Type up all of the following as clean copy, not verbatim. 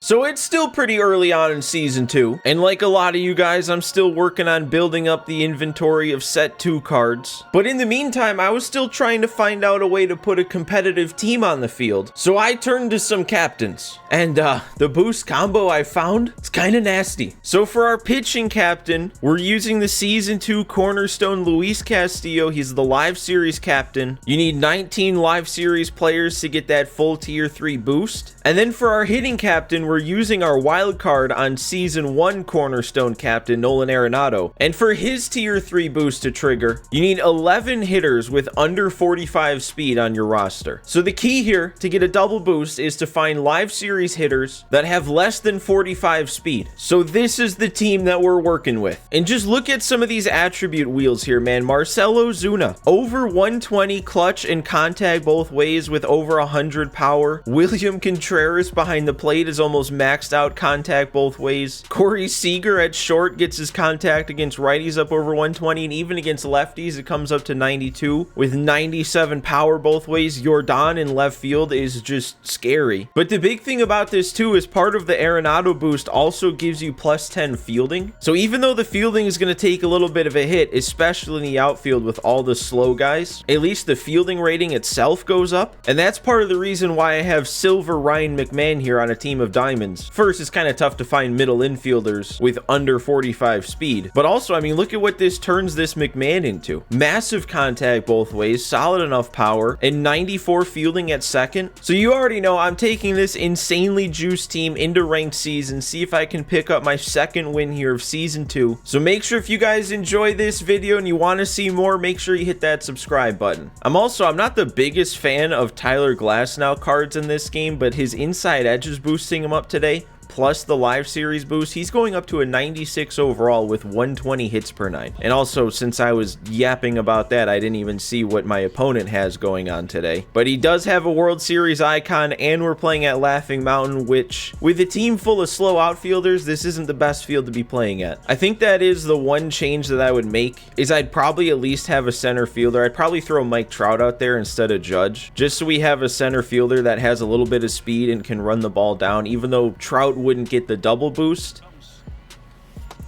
So it's still pretty early on in Season 2, and like a lot of you guys, I'm still working on building up the inventory of Set 2 cards. But in the meantime, I was still trying to find out a way to put a competitive team on the field, so I turned to some captains. And the boost combo I found, it's kind of nasty. So for our pitching captain, we're using the Season 2 cornerstone Luis Castillo. He's the Live Series captain. You need 19 Live Series players to get that full Tier 3 boost. And then for our hitting captain, we're using our wild card on Season 1 cornerstone captain Nolan Arenado. And for his Tier 3 boost to trigger, you need 11 hitters with under 45 speed on your roster. So the key here to get a double boost is to find Live Series hitters that have less than 45 speed. So this is the team that we're working with. And just look at some of these attribute wheels here, man. Marcell Ozuna, over 120 clutch and contact both ways with over 100 power. William Contreras behind the plate is almost maxed out contact both ways. Corey Seager at short gets his contact against righties up over 120, and even against lefties it comes up to 92 with 97 power both ways. Jordan in left field is just scary. But the big thing about this too is part of the Arenado boost also gives you plus 10 fielding. So even though the fielding is going to take a little bit of a hit, especially in the outfield with all the slow guys, at least the fielding rating itself goes up. And that's part of the reason why I have Silver Ryan McMahon here on a team of diamonds. First, it's kind of tough to find middle infielders with under 45 speed. But also, I mean, look at what this turns this McMahon into. Massive contact both ways, solid enough power, and 94 fielding at second. So you already know I'm taking this insanely juiced team into ranked season, see if I can pick up my second win here of Season 2. So make sure if you guys enjoy this video and you want to see more, make sure you hit that subscribe button. I'm not the biggest fan of Tyler Glasnow cards in this game, but his inside edge is boosting him up today. Plus the Live Series boost, he's going up to a 96 overall with 120 hits per 9. And also, since I was yapping about that, I didn't even see what my opponent has going on today. But he does have a World Series icon, and we're playing at Laughing Mountain, which, with a team full of slow outfielders, this isn't the best field to be playing at. I think that is the one change that I would make, is I'd probably at least have a center fielder. I'd probably throw Mike Trout out there instead of Judge, just so we have a center fielder that has a little bit of speed and can run the ball down, even though Trout wouldn't get the double boost.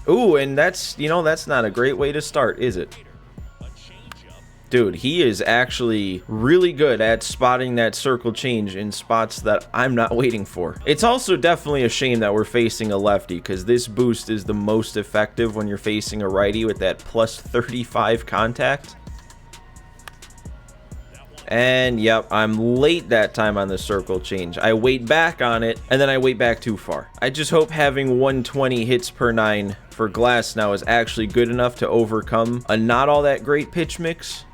Ooh, and that's not a great way to start, is it? Dude, he is actually really good at spotting that circle change in spots that I'm not waiting for. It's also definitely a shame that we're facing a lefty, because this boost is the most effective when you're facing a righty with that plus 35 contact. And yep, I'm late that time on the circle change. I wait back on it, and then I wait back too far. I just hope having 120 hits per 9 for Glasnow is actually good enough to overcome a not all that great pitch mix.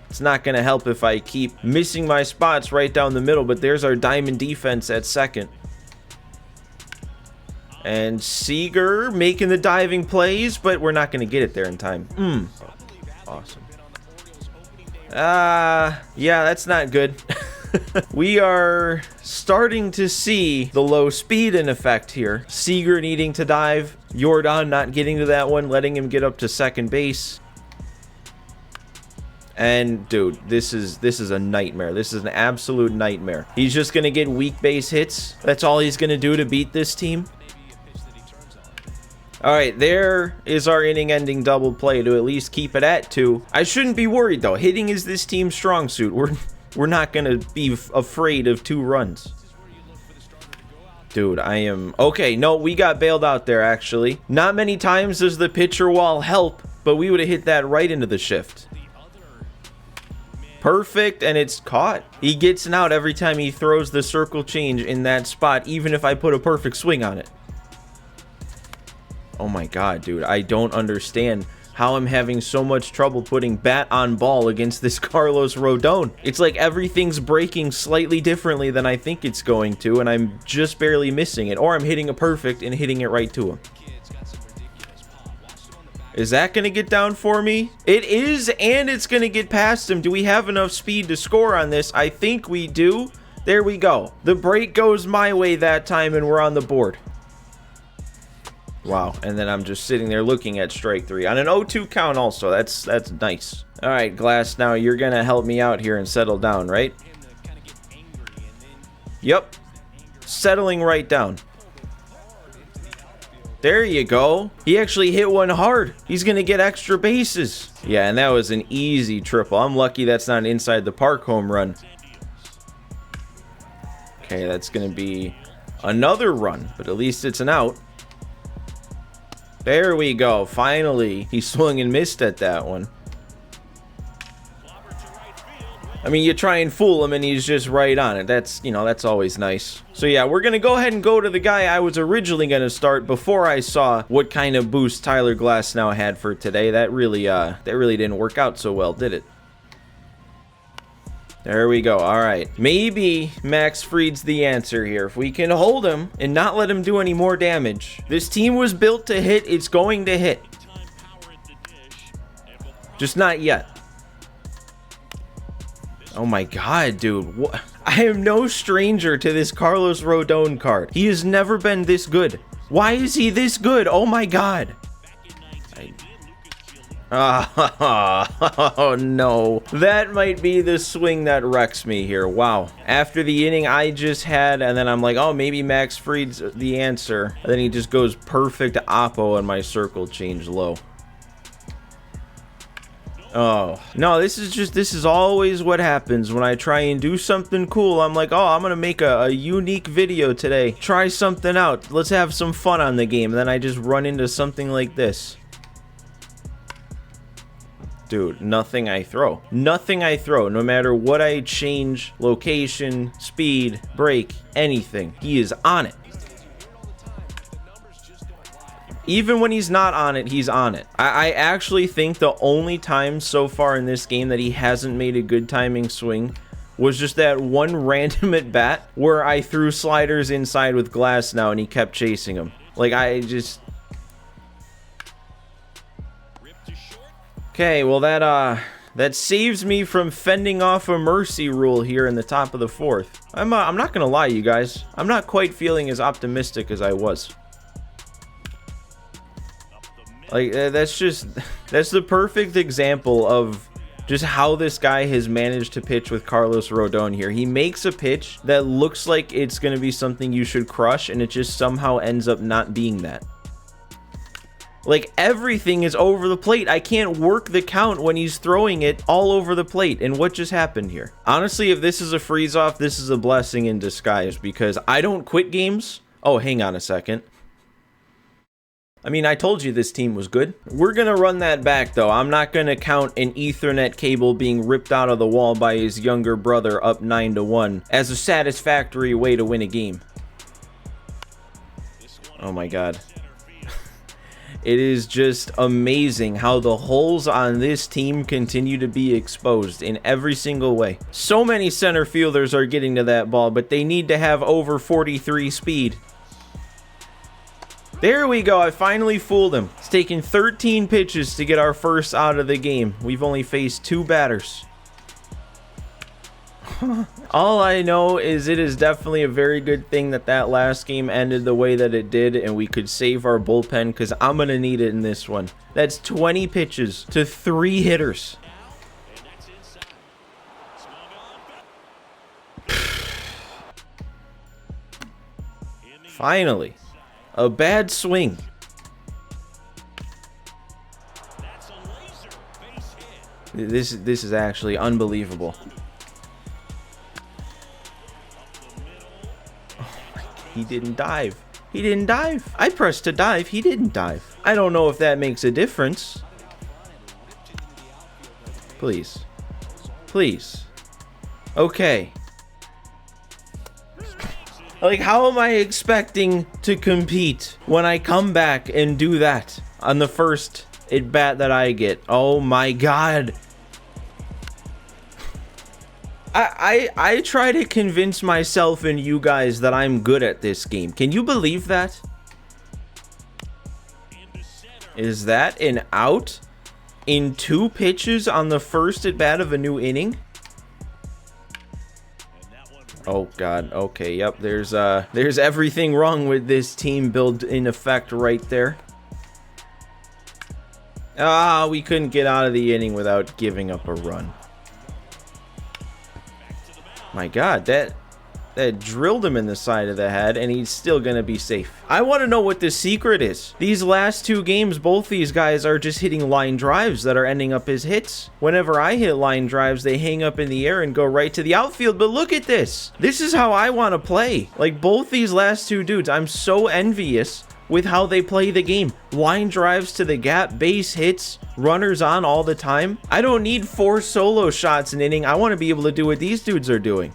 It's not going to help if I keep missing my spots right down the middle, but there's our diamond defense at second. And Seager making the diving plays, but we're not going to get it there in time. Awesome. Yeah, that's not good. We are starting to see the low speed in effect here. Seager needing to dive. Jordan not getting to that one, letting him get up to second base. And dude, this is a nightmare. This is an absolute nightmare. He's just gonna get weak base hits. That's all he's gonna do to beat this team. All right, there is our inning-ending double play to at least keep it at 2. I shouldn't be worried, though. Hitting is this team's strong suit. We're not going to be afraid of 2 runs. Dude, I am... Okay, no, we got bailed out there, actually. Not many times does the pitcher wall help, but we would have hit that right into the shift. Perfect, and it's caught. He gets an out every time he throws the circle change in that spot, even if I put a perfect swing on it. Oh my god, dude, I don't understand how I'm having so much trouble putting bat on ball against this Carlos Rodon. It's like everything's breaking slightly differently than I think it's going to, and I'm just barely missing it, or I'm hitting a perfect and hitting it right to him. Is that going to get down for me? It is, and it's going to get past him. Do we have enough speed to score on this? I think we do. There we go. The break goes my way that time, and we're on the board. Wow, and then I'm just sitting there looking at strike 3 on an 0-2 count also. That's nice. All right, Glasnow, you're going to help me out here and settle down, right? Yep. settling right down. There you go. He actually hit one hard. He's going to get extra bases. Yeah, and that was an easy triple. I'm lucky that's not an inside the park home run. Okay, that's going to be another run, but at least it's an out. There we go. Finally, he swung and missed at that one. I mean, you try and fool him and he's just right on it. That's, you know, that's always nice. So yeah, we're going to go ahead and go to the guy I was originally going to start before I saw what kind of boost Tyler Glasnow had for today. That really didn't work out so well, did it? There we go. All right. Maybe Max Fried's the answer here. If we can hold him and not let him do any more damage. This team was built to hit. It's going to hit. Just not yet. Oh my god, dude. What? I am no stranger to this Carlos Rodon card. He has never been this good. Why is he this good? Oh my god. Oh no. That might be the swing that wrecks me here. Wow. After the inning I just had, and then I'm like, oh, maybe Max Fried's the answer. And then he just goes perfect oppo and my circle change low. Oh, no, this is always what happens when I try and do something cool. I'm like, oh, I'm gonna make a unique video today. Try something out. Let's have some fun on the game. And then I just run into something like this. Dude, nothing I throw. Nothing I throw, no matter what I change, location, speed, break, anything. He is on it. Even when he's not on it, he's on it. I actually think the only time so far in this game that he hasn't made a good timing swing was just that one random at bat where I threw sliders inside with Glasnow and he kept chasing him. Like, Okay, well that saves me from fending off a mercy rule here in the top of the fourth. I'm not gonna lie, you guys. I'm not quite feeling as optimistic as I was. Like, that's the perfect example of just how this guy has managed to pitch with Carlos Rodon here. He makes a pitch that looks like it's going to be something you should crush, and it just somehow ends up not being that. Like, everything is over the plate. I can't work the count when he's throwing it all over the plate. And what just happened here? Honestly, if this is a freeze-off, this is a blessing in disguise, because I don't quit games. Oh, hang on a second. I mean, I told you this team was good. We're going to run that back, though. I'm not going to count an Ethernet cable being ripped out of the wall by his younger brother up 9-1 as a satisfactory way to win a game. Oh, my God. It is just amazing how the holes on this team continue to be exposed in every single way. So many center fielders are getting to that ball, but they need to have over 43 speed. There we go. I finally fooled him. It's taken 13 pitches to get our first out of the game. We've only faced 2 batters. All I know is it is definitely a very good thing that that last game ended the way that it did and we could save our bullpen, because I'm going to need it in this one. That's 20 pitches to 3 hitters. Finally. A bad swing. This is actually unbelievable. Oh my God, he didn't dive. He didn't dive. I pressed to dive. He didn't dive. I don't know if that makes a difference. Please. Please. Okay. Like, how am I expecting to compete when I come back and do that on the first at bat that I get? Oh my God. I try to convince myself and you guys that I'm good at this game. Can you believe that? Is that an out in 2 pitches on the first at bat of a new inning? Oh God. Okay. Yep. There's everything wrong with this team build in effect right there. Ah, we couldn't get out of the inning without giving up a run. My God, that that drilled him in the side of the head, and he's still gonna be safe. I want to know what the secret is. These last 2 games, both these guys are just hitting line drives that are ending up as hits. Whenever I hit line drives, they hang up in the air and go right to the outfield. But look at this. This is how I want to play. Like, both these last 2 dudes, I'm so envious with how they play the game. Line drives to the gap, base hits, runners on all the time. I don't need 4 solo shots an inning. I want to be able to do what these dudes are doing.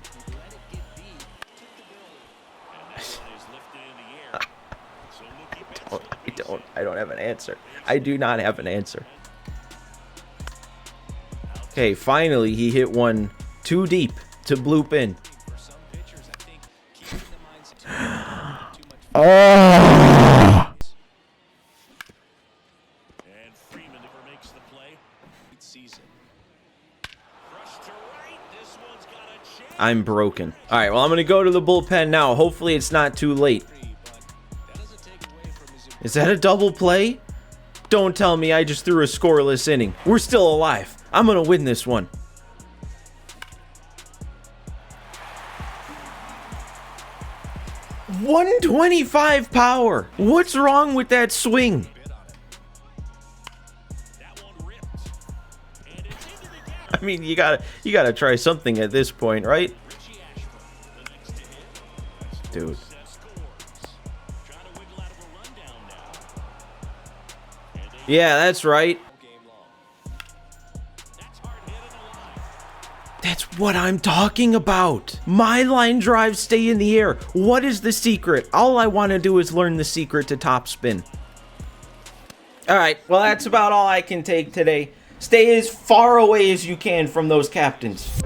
I don't have an answer. I do not have an answer. Okay, finally he hit one too deep to bloop in. Oh! I'm broken. All right, well, I'm going to go to the bullpen now. Hopefully it's not too late. Is that a double play? Don't tell me I just threw a scoreless inning. We're still alive. I'm going to win this one. .125 power. What's wrong with that swing? I mean, you gotta try something at this point, right? Dude. Yeah, that's right. That's what I'm talking about. My line drives stay in the air. What is the secret? All I want to do is learn the secret to top spin. All right, well, that's about all I can take today. Stay as far away as you can from those captains.